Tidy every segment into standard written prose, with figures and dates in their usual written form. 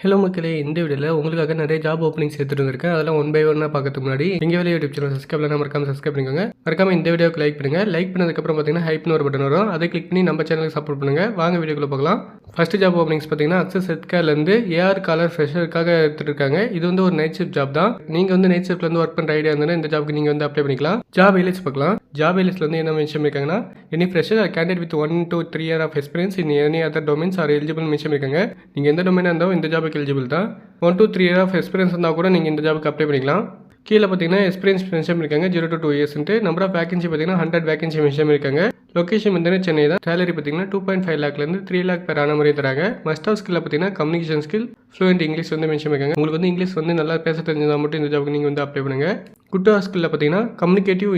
Hello மக்களே, இந்த வீடியோவில் உங்களுக்காக நிறைய ஜாப் ஓப்பனிங்ஸ் எடுத்துட்டு வந்திருக்கேன். அதெல்லாம் ஒன் பை ஒன்னாக பார்க்கறதுக்கு முன்னாடி எங்கள் வேலை யூடியூப் சேனல் சப்ஸ்கிரைப் பண்ணால் மறக்காம சப்ஸ்கிரைப் பண்ணிக்கோங்க. மறக்காம இந்த வீடியோக்கு லைக் பண்ணுங்க. லைக் பண்ணதுக்கப்புறம் பார்த்தீங்கன்னா ஹைப்னு ஒரு பட்டன் வரும். அதை கிளிக் பண்ணி நம்ம சேனலுக்கு சப்போர்ட் பண்ணுங்க. வாங்க வீடியோக்குள்ள பார்க்கலாம். ஃபர்ஸ்ட் ஜாப் ஓப்பனிங்ஸ் பார்த்தீங்கன்னா அக்சஸ் ஹெல்த்கேர்லேருந்து ஏஆர் காலர் ஃப்ரெஷருக்காக எடுத்துட்டு இருக்காங்க. இது வந்து ஒரு நைட் ஷிஃப்ட் ஜாப் தான். நீங்கள் வந்து நைட் ஷிஃப்ட்லேருந்து ஒர்க் பண்ணுற ஐடியா இருந்தால் இந்த ஜாப்க்கு நீங்கள் வந்து அப்ளை பண்ணிக்கலாம். ஜாப் ஹைலைட்ஸ் பார்க்கலாம். ஜாப் ஹைலைட்ஸ்ல வந்து என்ன மென்ஷன் பண்ணிருக்காங்கன்னா any fresher candidate with 1 to 3 years of experience in any other domains are eligible mention பண்ணிருக்காங்க. நீங்கள் எந்த டொமைனாக இருந்தாலும் இந்த ஜாபுக்கு எலிஜிபிள் தான். 1 to 3 years ஆஃப் எக்ஸ்பீரியன்ஸ் இருந்தால் கூட நீங்கள் இந்த ஜாபுக்கு அப்ளை பண்ணிக்கலாம். கீழே பார்த்தீங்கன்னா எக்ஸ்பீரியன்ஸ் மென்ஷன் பண்ணிருக்காங்க 0 to 2 years. Number of vacancy பார்த்தீங்கன்னா 100 வேகன்சி மென்ஷன் பண்ணிருக்காங்க. லொகேஷன் வந்து சென்னை தான். சேலரி பார்த்தீங்கன்னா 2.5 lakhலேருந்து 3 lakh per annum வரை தராங்க. மஸ்ட் ஆஃப் ஸ்கில் பார்த்தீங்கன்னா கம்யூனிகேஷன் ஸ்கில், ஃப்ளூயன்ட் இங்கிலீஷ் வந்து மென்ஷன் பண்ணிருக்காங்க. உங்களுக்கு வந்து இங்கிலீஷ் வந்து நல்லா பேச தெரிஞ்சதா மட்டும் இந்த ஜாபுக்கு நீங்கள் வந்து அப்ளை பண்ணுங்க. குட் ஆஃப் ஸ்கில்ல பார்த்தீங்கன்னா கம்யூனிகேட்டிவ்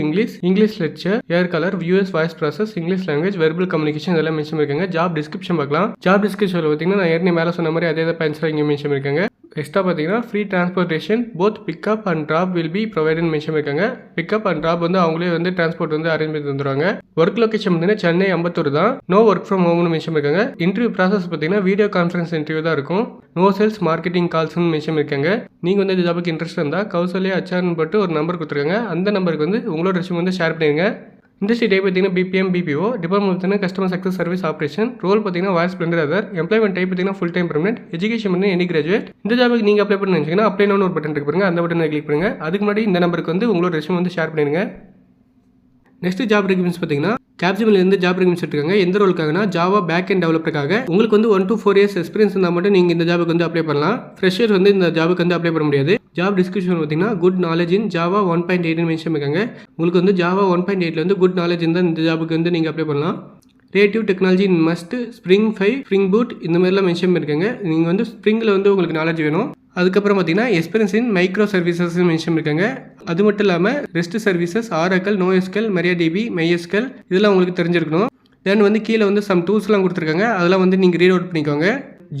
இங்கிலீஷ் லெக்சர், ஏர் கலர், வியூஎஸ் voice process, English language, verbal communication இதெல்லாம் மென்ஷன் பண்ணிருக்காங்க. ஜாப் டிஸ்கிரிப்ஷன் பார்க்கலாம். ஜாப் டிஸ்கிரிப்ஷனில் பார்த்தீங்கன்னா நான் ஏற்கனவே மேலே சொன்ன மாதிரி அதே பாயிண்ட்ஸ்லாம் இங்கே மென்ஷன் பண்ணிருக்காங்க. எக்ஸ்ட்ரா பார்த்தீங்கன்னா free transportation both pickup and drop will be provided mention பண்ணிருக்காங்க. பிக்அப் அண்ட் ட்ராப் வந்து அவங்களே வந்து டிரான்ஸ்போர்ட் வந்து அரேஞ்ச் பண்ணி தந்துருவாங்க. ஒர்க் லொகேஷன் பார்த்தீங்கன்னா சென்னை அம்பத்தூர் தான். நோ ஒர்க் ஃப்ரம் ஹோம்னு மென்ஷன் பண்ணிருக்காங்க. இன்டர்வியூ ப்ராசஸ் பார்த்தீங்கன்னா வீடியோ கான்ஃபரன்ஸ் இன்டர்வியூ தான் இருக்கும். நோ சேல்ஸ் மார்க்கெட்டிங் கால்ஸ்னு மென்ஷன் பண்ணிருக்காங்க. நீங்கள் வந்து இந்த ஜாபுக்கு இன்ட்ரெஸ்ட் இருந்தால் கௌசல்யா அச்சார்னு போட்டு ஒரு நம்பர் கொடுத்துருக்காங்க. அந்த நம்பருக்கு வந்து உங்களோட ரெஸ்யூம் வந்து ஷேர் பண்ணிடுங்க. இண்டஸ்ட்ரி டைப் பார்த்தீங்கன்னா பிபிஎம் பிபிஓ, டிபார்ட்மெண்ட் பார்த்தீங்கன்னா customer success service operation, role பார்த்தீங்கன்னா voice blended other, employment type பார்த்தீங்கன்னா ஃபுல் டைம் பெர்மனெண்ட், எஜுகேஷன் வந்து எனி கிராஜுவேட். இந்த ஜாபுக்கு நீங்கள் அப்ளை பண்ணி நினச்சிங்கன்னா அப்ளை நோன் ஒரு பட்டன் இருக்கு பாருங்க, அந்த பட்டனை கிளிக் பண்ணுங்க. அதுக்கு முன்னாடி இந்த நம்பருக்கு வந்து உங்களோட ரெஸ்யூம் வந்து ஷேர் பண்ணிடுங்க. நெக்ஸ்ட் ஜாப் ரெக்யூமெண்ட்ஸ் பார்த்தீங்கன்னா கேப்ஜிமிலேருந்து ஜாப் ரெக்யூமெண்ட்ஸ் எடுத்துருக்காங்க. எந்த ரோலுக்காகனா ஜாவா பேக் அண்ட் டெவலப்பருக்காக. உங்களுக்கு வந்து 1 to 4 years எக்ஸ்பீரியன்ஸ் இருந்தால் மட்டும் நீங்கள் இந்த ஜாபுக்கு வந்து அப்ளை பண்ணலாம். ஃப்ரெஷர் வந்து இந்த ஜாபுக்கு வந்து அப்ளை பண்ண முடியாது. ஜாப் டிஸ்கிரிப்ஷன் பார்த்தீங்கன்னா good knowledge in Java 1.8 mention பண்ணிருக்காங்க. உங்களுக்கு வந்து ஜாவா 1.8 வந்து குட் நாலேஜ் இருந்தால் இந்த ஜாபுக்கு வந்து நீங்கள் அப்ளை பண்ணலாம். Creative technology in must, spring 5, spring boot இந்த மாதிரிலாம் மென்ஷன் பண்ணிருக்காங்க. நீங்கள் வந்து ஸ்ப்ரிங்கில் வந்து உங்களுக்கு நாலேஜ் வேணும். அதுக்கப்புறம் பார்த்தீங்கன்னா experience in micro services mention பண்ணிருக்காங்க. அது மட்டும் இல்லாமல் ரெஸ்ட் சர்வீசஸ், ஆரக்கல், நோஎஸ்கல், மெரியாடிபி, மைஎஸ்கல் இதெல்லாம் உங்களுக்கு தெரிஞ்சிருக்கணும். தென் வந்து கீழே வந்து சம் டூல்ஸ்லாம் கொடுத்துருக்காங்க. அதெல்லாம் வந்து நீங்கள் ரீட் அவுட் பண்ணிக்கோங்க.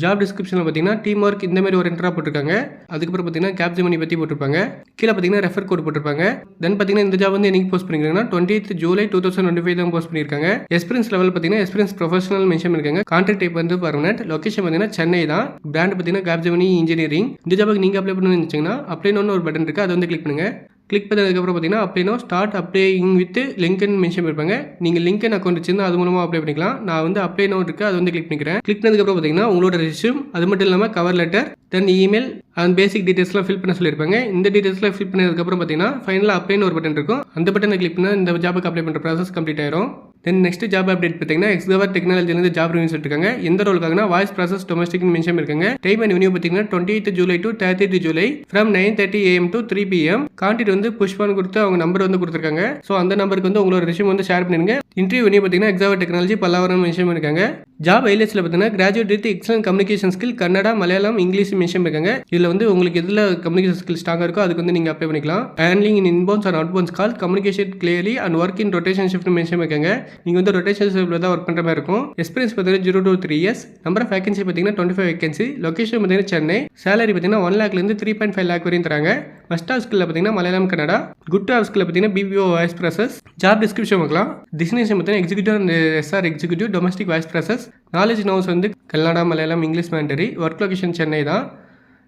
ஜாப் டிஸ்கிரிப்ஷனில் பார்த்தீங்கன்னா டீம் ஒர்க் இந்த மாதிரி ஒரு என்ட்ரா போட்டிருக்காங்க. அதுக்கப்புறம் பார்த்தீங்கன்னா கேப்ஜெமினி பற்றி போட்டிருப்பாங்க. கீழே பார்த்தீங்கன்னா ரெஃபர் கோட் போட்டிருப்பாங்க. தென் பார்த்தீங்கன்னா இந்த ஜாப் வந்து என்னைக்கு போஸ்ட் பண்ணிருக்காங்கன்னா 20th July 2025 தான் போஸ்ட் பண்ணியிருக்காங்க. எக்ஸ்பீரியன்ஸ் லெவல் பார்த்தீங்கன்னா எக்ஸ்பீரியன்ஸ் ப்ரொஃபஷனல் மென்ஷன் பண்ணிருக்காங்க. கான்ட்ராக்ட் டைப் வந்து பர்மனெண்ட். லொகேஷன் பார்த்தீங்கன்னா சென்னை தான். பிராண்ட் பார்த்தீங்கன்னா கேப்ஜெமினி இன்ஜினியரிங். இந்த ஜாபுக்கு நீங்கள் அப்ளை பண்ணணும்னு நினச்சிங்கன்னா அப்ளை நோன்னு ஒரு பட்டன் இருக்குது, அதை வந்து கிளிக் பண்ணுங்க. கிளிக் பண்ணதுக்கப்புறம் பார்த்தீங்கன்னா அப்ளைனோ ஸ்டார்ட் அப்ளைங் வித் லிங்க்னு மென்ஷன் பண்ணிருப்பாங்க. நீங்கள் லிங்க்ன் அக்கௌண்ட் வச்சிருந்தா அது மூலமாக அப்ளை பண்ணிக்கலாம். நான் வந்து அப்ளைனோ இருக்குது, அதை வந்து கிளிக் பண்ணிக்கிறேன். கிளிக் பண்ணதுக்கப்புறம் பார்த்தீங்கன்னா உங்களோட ரெஸ்யூம், அது மட்டும் இல்லாமல் cover letter, then email and basic டீடைல்ஸ்லாம் ஃபில் பண்ண சொல்லியிருப்பாங்க. இந்த டீடைல்ஸ்லாம் ஃபில் பண்ணதுக்கப்புறம் பார்த்தீங்கன்னா ஃபைனலாக அப்ளைன்னு ஒரு பட்டன் இருக்கும். அந்த பட்டனை கிளிக் பண்ணால் இந்த ஜாபுக்கு அப்ளை பண்ணுற ப்ராசஸ் கம்ப்ளீட் ஆயிரும். தென் நெக்ஸ்ட் ஜாப் அப்டேட் பார்த்தீங்கன்னா எக்ஸ்கவர் டெக்னாலஜிலேருந்து ஜாப் ரிவ்யூஸ் எடுத்துருக்காங்க. எந்த ரோலுக்காகனா வாய்ஸ் ப்ராசஸ் டொமஸ்டிக்னு மென்ஷன் பண்ணிருக்காங்க. டைம் அண்ட் வென்யூ பார்த்தீங்கன்னா 28th July to 30th July from 9:30 AM to 3 PM. Contact வந்து புஷ்பான்னு கொடுத்து அவங்க நம்பர் வந்து கொடுத்துருக்காங்க. ஸோ அந்த நம்பருக்கு வந்து உங்களோட ரெஸ்யூம் வந்து ஷேர் பண்ணிருங்க. இன்டர்வியூ வென்யூ பார்த்தீங்கன்னா எக்ஸாவர் டெக்னாலஜி பல்லாவரம் மென்ஷன் பண்ணிருக்காங்க. ஜாப் ஹைலைட்ஸ்ல பார்த்தீங்கன்னா graduate with excellent communication skill, Kannada, Malayalam, English mention பண்ணிருக்காங்க. இதில் வந்து உங்களுக்கு எதில் கம்யூனிகேஷன் ஸ்கில் ஸ்ட்ராங்காக இருக்கோ அதுக்கு வந்து நீங்கள் அப்ளை பண்ணிக்கலாம். Handling in inbounds and outbounds call, communication clearly and work in rotation shift mention பண்ணிருக்காங்க. நீங்கள் வந்து ரொட்டேஷன் ஷிஃப்ட்டில் தான் ஒர்க் பண்ணுற மாதிரி இருக்கும். எக்ஸ்பீரியன்ஸ் பார்த்தீங்கன்னா 0 to 3 years. Number of vacancy பார்த்தீங்கன்னா 25 வேகன்சி. லொகேஷன் பார்த்தீங்கன்னா சென்னை. சேலரி பார்த்தீங்கன்னா 1 lakhலேருந்து 3.5 lakh வரையும் தராங்க. மஸ்ட் ஆஃப் ஸ்கில் பார்த்தீங்கன்னா Malayalam, Kannada. Good of skill பார்த்தீங்கன்னா BPO voice process. Job description பார்க்கலாம். டெஸ்டினேஷன் பார்த்தீங்கன்னா executive and SR executive domestic voice process. Knowledge knows வந்து Kannada, Malayalam, English mandatory. Work location Chennai தான்.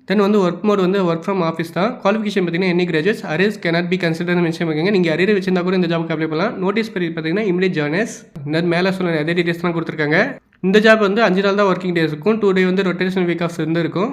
தென் வந்து ஒர்க் மோட் வந்து ஒர்க் ஃப்ரம் ஆஃபீஸ் தான். Qualification பார்த்தீங்கன்னா any graduates, arrears cannot be கன்சிடர்னு mention பண்ணிருக்காங்க. நீங்கள் அரியர் வச்சிருந்தா கூட இந்த ஜாபுக்கு அப்ளை பண்ணலாம். நோட்டீஸ் பீரியட் பார்த்தீங்கன்னா இமிடியட் ஜாயினர்ஸ். இந்த மேலே சொன்ன அதே டீடைல்ஸ்லாம் கொடுத்துருக்காங்க. இந்த ஜாப் வந்து 5 நாள் தான் ஒர்க்கிங் டேஸ் இருக்கும். 2 day வந்து ரொட்டேஷன் வீக் ஆஃப் இருந்து இருக்கும்.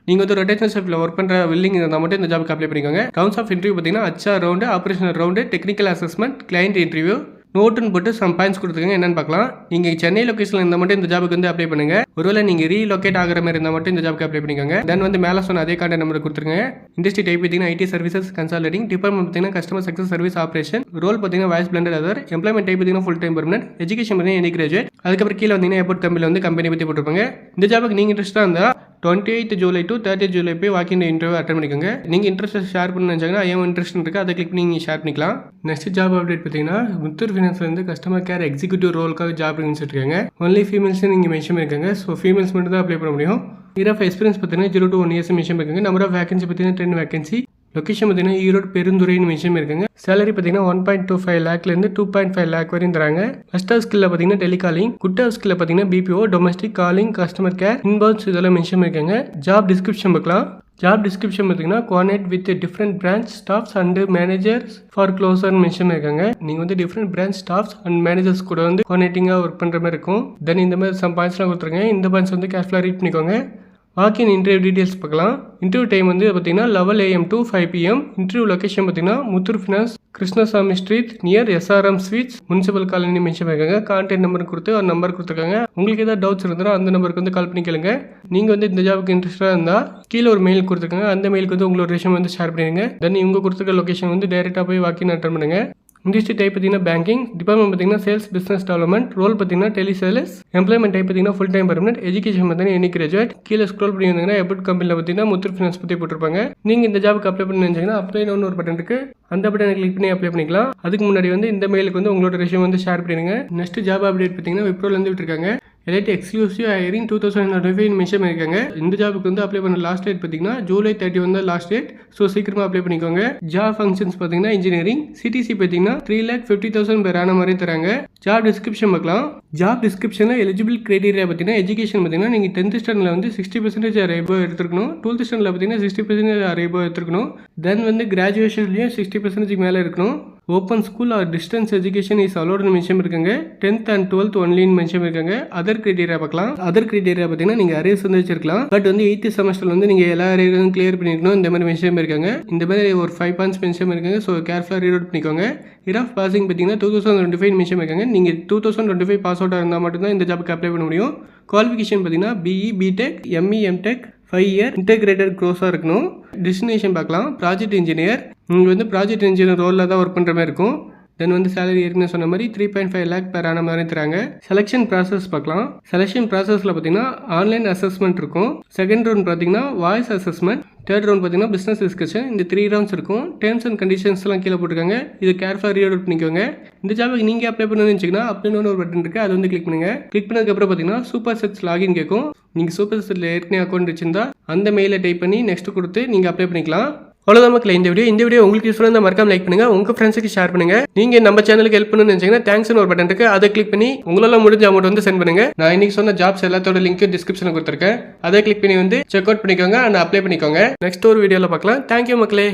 நீங்கள் வந்து ரொட்டேஷன் ஷிஃப்ட்டில் ஒர்க் பண்ணுற வில்லிங் இருந்தால் மட்டும் இந்த ஜாபுக்கு அப்ளை பண்ணிக்கோங்க. ரவுண்ட்ஸ் ஆஃப் இன்டர்வியூ பார்த்தீங்கன்னா HR round, operational round, technical assessment, client interview. நோட்டுன்னு போட்டு சம் பாயிண்ட்ஸ் கொடுத்துருக்காங்க. என்னன்னு பார்க்கலாம். நீங்கள் சென்னை லொகேஷனில் இருந்தால் மட்டும் இந்த ஜாபுக்கு வந்து அப்ளை பண்ணுங்க. ஒருவேளை நீங்கள் ரீலொகேட் ஆகிற மாதிரி இருந்தால் மட்டும் இந்த ஜாபுக்கு அப்ளை பண்ணிக்கோங்க. தென் வந்து மேலே சொன்ன அதே கான்டாக்ட் நம்பர் கொடுத்துருங்க. இண்டஸ்ட்ரி டைப் பார்த்தீங்கன்னா ஐடி சர்வீசஸ் கன்சல்டிங், டிபார்ட்மெண்ட் பார்த்தீங்கன்னா customer success service operation, role பார்த்தீங்கன்னா voice blended other, employment type பார்த்தீங்கன்னா ஃபுல் டைம் பெர்மனெண்ட், எஜுகேஷன் பார்த்தீங்கன்னா எனி கிராஜுவேட். அதுக்கப்புறம் கீழே வந்தீங்கன்னா எப்போட் கம்பெனி வந்து கம்பெனி பற்றி போட்டிருப்பாங்க. இந்த ஜாபுக்கு நீங்கள் இன்ட்ரெஸ்ட்டாக இருந்தால் 28th July to 30th July போய் வாக்கின் இன்டர்வியூ அட்டன் பண்ணிக்கோங்க. நீங்கள் இன்ட்ரெஸ்ட் ஷேர் பண்ண நினச்சாங்கன்னா இன்ட்ரெஸ்ட் இருக்குது, அதை கிளிக் பண்ணி நீங்கள் ஷேர் பண்ணிக்கலாம். நெக்ஸ்ட் ஜாப் அப்டேட் பார்த்தீங்கன்னா முத்தூர் ஃபினான்ஸ்லேருந்து கஸ்டமர் கேர் எக்ஸிக்யூட்டிவ் ரோலுக்காக ஜாப் இருக்காங்க. ஒன்லி ஃபீமேல்ஸ் நீங்கள் மென்ஷன் பண்ணிருக்காங்க. ஸோ ஃபீமேல்ஸ் மட்டும் தான் அப்ளை பண்ண முடியும். இயர் ஆஃப் எக்ஸ்பீரியன்ஸ் பார்த்தீங்கன்னா 0 to 1 years மென்ஷன் பண்ணிருக்காங்க. நம்பர் ஆஃப் வேகன்சி பார்த்தீங்கன்னா 10 வேகன்சி. லொகேஷன் பார்த்தீங்கன்னா ஈரோடு பெருந்துறைன்னு மென்ஷன் இருக்குங்க. சேலரி பார்த்தீங்கன்னா 1.25 லேக்லேருந்து 2.5 லேக் வரையும் தராங்க. ஃபர்ஸ்ட் ஹாஃப் ஸ்கில்ல பார்த்தீங்கன்னா டெலிகாலிங், குட் ஹாஃப் ஸ்கில்ல பார்த்தீங்கன்னா BPO, domestic calling, customer care, inbounds இதெல்லாம் மென்ஷன் இருக்காங்க. ஜாப் டிஸ்கிரிப்ஷன் பார்க்கலாம். ஜாப் டிஸ்கிரிப்ஷன் பார்த்தீங்கன்னா coordinate with different branch staffs and managers for closure mention இருக்காங்க. நீங்கள் வந்து different branch staffs and managers கூட வந்து கோஆர்டினேட்டிங்காக ஒர்க் பண்ணுற மாதிரி இருக்கும். தென் இந்த மாதிரி சம் பாயிண்ட்ஸ்லாம் கொடுத்துருங்க. இந்த பாயிண்ட்ஸ் வந்து கேர்ஃபுல்லாக ரீட் பண்ணிக்கோங்க. வாக்கின் இன்டர்வியூ டீட்டெயில்ஸ் பார்க்கலாம். இன்டர்வியூ டைம் வந்து பார்த்தீங்கன்னா 11 AM to 5 PM. Interview location பார்த்தீங்கன்னா Muthoot finance, Krishnasamy street near SRM sweets, municipal colony mention பண்ணிருக்காங்க. கான்டாக்ட் நம்பர் கொடுத்து ஒரு நம்பர் கொடுத்துருக்காங்க. உங்களுக்கு ஏதாவது டவுட்ஸ் இருந்தால் அந்த நம்பருக்கு வந்து கால் பண்ணி கேளுங்க. நீங்கள் வந்து இந்த ஜாபுக்கு இன்ட்ரெஸ்டாக இருந்தால் கீழே ஒரு மெயில் கொடுத்துருக்காங்க. அந்த மெயிலுக்கு வந்து உங்களோட ரெஸ்யூம் வந்து ஷேர் பண்ணிடுங்க. தென் இவங்க கொடுத்துருக்க லொகேஷன் வந்து டைரெக்டாக போய் வாக்கின் அட்டன் பண்ணுங்க. இண்டஸ்ட்ரி டைப் பார்த்தீங்கன்னா பேங்கிங், டிபார்ட்மெண்ட் பார்த்தீங்கன்னா சேல்ஸ் பிஸ்னஸ் டெவலப்மெண்ட், ரோல் பார்த்தீங்கன்னா டெலிசேல்ஸ், எம்ப்ளாய்மெண்ட் டைப் பார்த்தீங்கன்னா ஃபுல் டைம் பர்மனெண்ட், எஜுகேஷன் பார்த்தீங்கன்னா எனி கிராஜுவேட். கீழே ஸ்க்ரோல் பண்ணி வந்தீங்கன்னா எபுட் கம்பெனியில் பார்த்தீங்கன்னா முத்தூர் ஃபினான்ஸ் பற்றி போட்டிருப்பாங்க. நீங்கள் இந்த ஜாபுக்கு அப்ளை பண்ணி நினைச்சீங்கன்னா அப்ளைன்னு ஒரு பட்டன் இருக்கு, அந்த பட்டனை கிளிக் பண்ணி அப்ளை பண்ணிக்கலாம். அதுக்கு முன்னாடி வந்து இந்த மெயிலுக்கு வந்து உங்களோட ரெஸ்யூம் வந்து ஷேர் பண்ணிடுங்க. நெக்ஸ்ட் ஜாப் அப்டேட் பார்த்தீங்கன்னா விப்ரோலேருந்து விட்டுருக்காங்க. எலைட் எக்ஸ்க்ளூசிவ் ஹையரிங் 2025 மென்ஷன் பண்ணியிருக்காங்க. இந்த ஜாபுக்கு வந்து அப்ளை பண்ண லாஸ்ட் டேட் பார்த்தீங்கன்னா July 31 தான் லாஸ்ட் டேட். ஸோ சீக்கிரமாக அப்ளை பண்ணிக்கோங்க. ஜாப் ஃபங்க்ஷன்ஸ் பார்த்தீங்கன்னா இன்ஜினியரிங், CTC பார்த்தீங்கன்னா 3,50,000 per annum மாதிரி தராங்க. ஜாப் டிஸ்கிரிப்ஷன் பார்க்கலாம். ஜாப் டிஸ்கிரிப்ஷனில் எலிஜிபிள் கிரைட்டீரியா பார்த்தீங்கன்னா எஜுகேஷன் பார்த்தீங்கன்னா நீங்கள் 10th ஸ்டாண்டர்டில் வந்து 60% அரேபோ எடுத்துருக்கணும், 12th ஸ்டாண்டர்டில் பார்த்தீங்கன்னா 60% அரேபோ எடுத்துருக்கணும். தென் வந்து கிராஜுவேஷன்லேயும் 60% மேலே இருக்கணும். Open school or distance education is அலோடுன்னு மென்ஷன் இருக்காங்க. 10th and 12th ஒன்லின்னு மென்ஷன் இருக்காங்க. அதர் கிரைட்டீரியா பார்க்கலாம். அதர் கிரைட்டீரியா பார்த்தீங்கன்னா நீங்கள் அரேஸ் வந்து வச்சிருக்கலாம், பட் வந்து 8th செமஸ்டர் வந்து நீங்கள் எல்லா அரேஸும் கிளியர் பண்ணிருக்கணும். இந்த மாதிரி மென்ஷன் இருக்காங்க. இந்த மாதிரி ஒரு 5 பாயிண்ட்ஸ் மென்ஷன் இருக்காங்க. ஸோ கேர்ஃபுல்லாக ரீட் அவுட் பண்ணிக்கோங்க. இயர் ஆஃப் பாசிங் பார்த்தீங்கன்னா 2025 மென்ஷன் இருக்காங்க. நீங்கள் 2025 பாஸ் அவுட்டாக இருந்தால் மட்டும்தான் இந்த ஜாபுக்கு அப்ளை பண்ண முடியும். குவாலிஃபிகேஷன் பார்த்தீங்கன்னா BE, BTech, ME, MTech 5 year integrated கோர்ஸாக இருக்கணும். டெஸ்டினேஷன் பார்க்கலாம். ப்ராஜெக்ட் இன்ஜினியர், நீங்கள் வந்து ப்ராஜெக்ட் இன்ஜினியர் ரோலில் தான் ஒர்க் பண்ணுற மாதிரி இருக்கும். தென் வந்து சேலரி ஏற்கனவே சொன்ன மாதிரி 3.5 lakh per annum மாதிரி தராங்க. செலெக்ஷன் ப்ராசஸ் பார்க்கலாம். செலெக்ஷன் ப்ராசஸில் பார்த்தீங்கன்னா ஆன்லைன் அசஸ்மெண்ட் இருக்கும். செகண்ட் ரவுண்ட் பார்த்தீங்கன்னா வாய்ஸ் அசஸ்மெண்ட், தேர்ட் ரவுண்ட் பார்த்தீங்கன்னா பிஸ்னஸ் டிஸ்கஷன். இந்த 3 rounds இருக்கும். டேர்ம்ஸ் அண்ட் கண்டிஷன்ஸ்லாம் கீழே போட்டுருக்காங்க. இது கேர்ஃபுல்லாக ரீட் அவுட் பண்ணிக்கோங்க. இந்த ஜாபுக்கு நீங்கள் அப்ளை பண்ணணும்னு வச்சிங்கன்னா அப்ளைன்னு ஒரு பட்டன் இருக்குது, அது வந்து கிளிக் பண்ணுங்க. கிளிக் பண்ணதுக்கப்புறம் பார்த்தீங்கன்னா சூப்பர் செட்ஸ் லாகின் கேட்கும். நீங்கள் சூப்பர் செட்டில் ஏற்கனவே அக்கௌண்ட் வச்சிருந்தா அந்த மெயிலை டைப் பண்ணி நெக்ஸ்ட் கொடுத்து நீங்கள் அப்ளை பண்ணிக்கலாம். அவ்வளோதான் மக்களே இந்த வீடியோ உங்களுக்கு யூஸ்ஃபுல்லாக இருந்தால் மறக்காம லைக் பண்ணுங்க, உங்கள் ஃப்ரெண்ட்ஸுக்கு ஷேர் பண்ணுங்க. நீங்கள் நம்ம சேனலுக்கு ஹெல்ப் பண்ணணும்னு நினைச்சீங்கன்னா தேங்க்ஸ்னு ஒரு பட்டன் இருக்கு, அதை கிளிக் பண்ணி உங்களால் முடிஞ்ச அமௌண்ட் வந்து சென்ட் பண்ணுங்க. நான் இன்னைக்கு சொன்ன ஜாப்ஸ் எல்லாத்தோட லிங்க் டிஸ்கிரிப்ஷனில் கொடுத்துருக்கேன், அதை கிளிக் பண்ணி வந்து செக் அவுட் பண்ணிக்கோங்க அண்ட் அப்ளை பண்ணிக்கோங்க. நெக்ஸ்ட் ஒரு வீடியோவில் பார்க்கலாம். தேங்க்யூ மக்களே.